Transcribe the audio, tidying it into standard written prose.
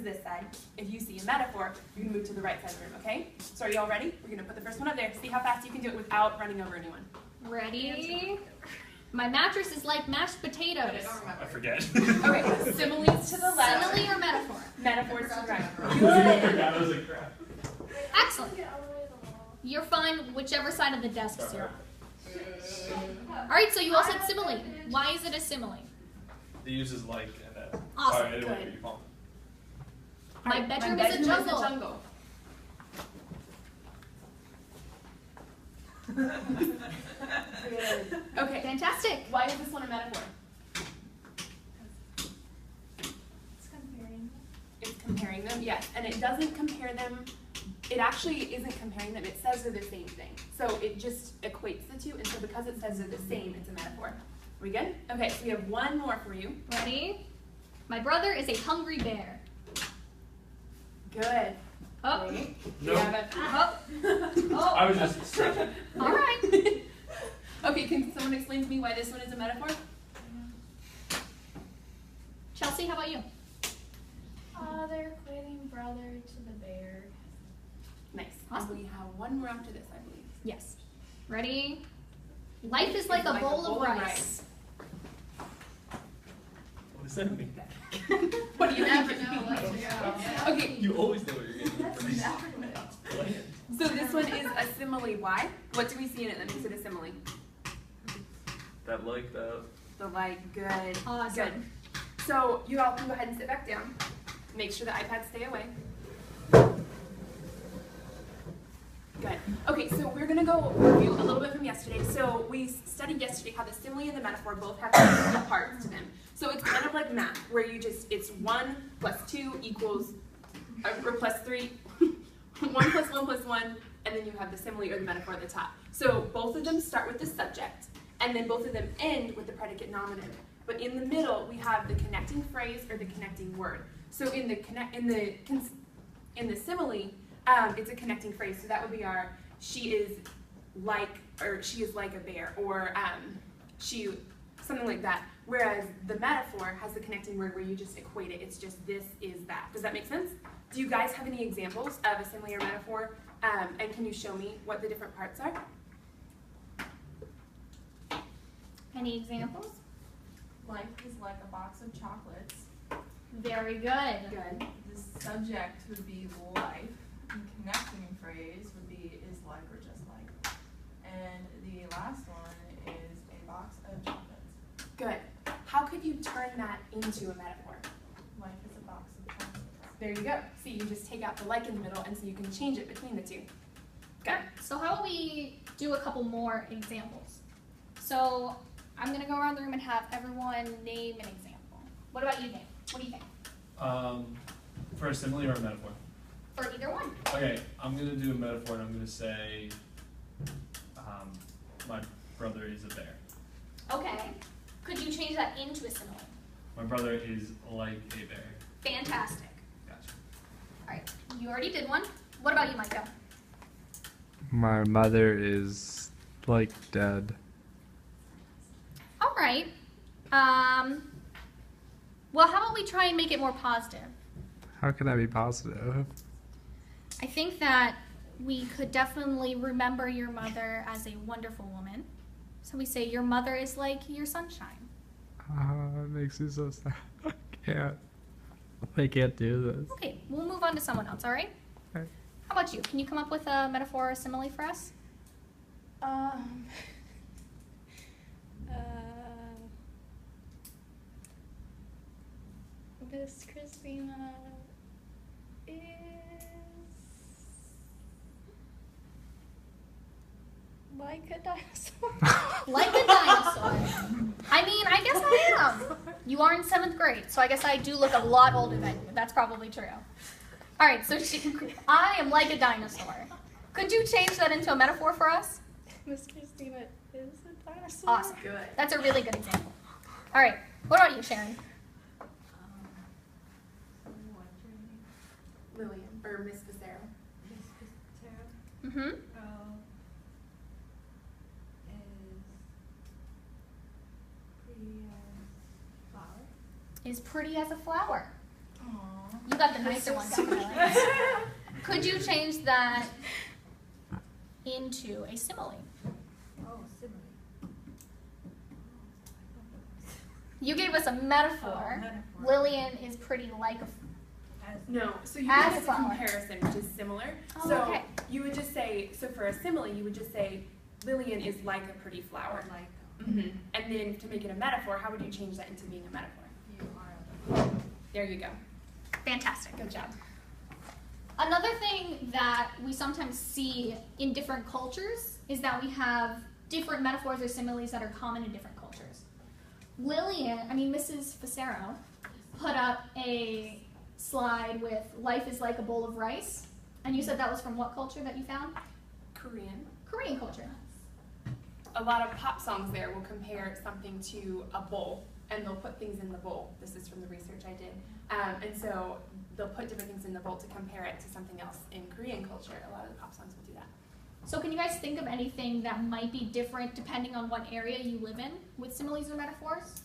this side. If you see a metaphor, you're going to move to the right side of the room, okay? So are you all ready? We're going to put the first one up there. See how fast you can do it without running over anyone. Ready? My mattress is like mashed potatoes. I forget. Okay, similes to the left. Simile or metaphor? Metaphors to the right. That was a crap. Excellent. You're fine whichever side of the desks you're on. Alright, so you all said simile. Why is it a simile? It uses like and that. Awesome, Sorry, I didn't want good. to be calm. My bedroom is a jungle. Okay, Fantastic. why is this one a metaphor? It's comparing them, yes. And it doesn't compare them, it actually isn't comparing them, it says they're the same thing. So it just equates the two, and so because it says they're the same, it's a metaphor. Are we good? Okay, so we have one more for you. Ready? My brother is a hungry bear. Good. Oh. Wait. No. We have a, Oh. I was just stretching. All right. okay, can someone explain to me why this one is a metaphor? Chelsea, how about you? They're equating brother to the bear. Nice. Awesome. And we have one more after this, I believe. Yes. Ready? Life is like a bowl of rice. What does that mean? What do you Never think? know what to go. Okay, You always know what you're getting from me. so this one is a simile. Why? What do we see in it that makes it a simile? That like that. The like, good. Awesome. Good. So you all can go ahead and sit back down. Make sure the iPads stay away. Good. Okay, so we're going to go review a little bit from yesterday. So we studied yesterday how the simile and the metaphor both have different parts to them. So it's kind of like math, where you just, it's 1 plus 2 equals, or plus 3, 1 plus 1 plus 1, and then you have the simile or the metaphor at the top. So both of them start with the subject, and then both of them end with the predicate nominative. But in the middle, we have the connecting phrase or the connecting word. So in the simile, it's a connecting phrase. So that would be our she is like a bear, or something like that. Whereas the metaphor has the connecting word where you just equate it. It's just this is that. Does that make sense? Do you guys have any examples of a simile or metaphor? And can you show me what the different parts are? Any examples? Life is like a box of chocolates. Very good. Good. The subject would be life. And connecting phrase would be is like or just like. And the last one is a box of chocolates. Good. How could you turn that into a metaphor? Life is a box of chocolates. There you go. See, you just take out the like in the middle, and so you can change it between the two. Good. So how about we do a couple more examples? So I'm going to go around the room and have everyone name an example. What about you, Dave? What do you think? For a simile or a metaphor? For either one. Okay, I'm going to do a metaphor and I'm going to say my brother is a bear. Okay. Could you change that into a simile? My brother is like a bear. Fantastic. Gotcha. All right. You already did one. What about you, Micah? My mother is like dead. All right. Well, how about we try and make it more positive? How can I be positive? I think that we could definitely remember your mother as a wonderful woman. So we say your mother is like your sunshine. It makes me so sad. I can't do this. Okay, we'll move on to someone else, all right? Okay. How about you? Can you come up with a metaphor or a simile for us? Miss Christina is like a dinosaur. Like a dinosaur. I mean, I guess I am. You are in 7th grade, so I guess I do look a lot older than you. That's probably true. All right, so I am like a dinosaur. Could you change that into a metaphor for us? Miss Christina is a dinosaur. Awesome. Good. That's a really good example. All right, what about you, Sharon? Lillian, or Miss Fassero. Miss Fassero Mm-hmm. is pretty as flower. Is pretty as a flower. Aww. You got the nicer one, definitely. Could you change that into a simile? Oh, simile. You gave us a metaphor. Oh, metaphor. Lillian is pretty like a. No, so you As have a flower. comparison, which is similar. Oh, so okay. you would just say, so for a simile, you would just say, Lillian is like a pretty flower. Like And then to make it a metaphor, how would you change that into being a metaphor? you are. There you go. Fantastic. Good job. Another thing that we sometimes see in different cultures is that we have different metaphors or similes that are common in different cultures. Mrs. Fassero put up a slide with life is like a bowl of rice. And you said that was from what culture that you found? Korean. Korean culture. A lot of pop songs there will compare something to a bowl, and they'll put things in the bowl. This is from the research I did. And so they'll put different things in the bowl to compare it to something else in Korean culture. A lot of the pop songs will do that. So can you guys think of anything that might be different depending on what area you live in with similes or metaphors?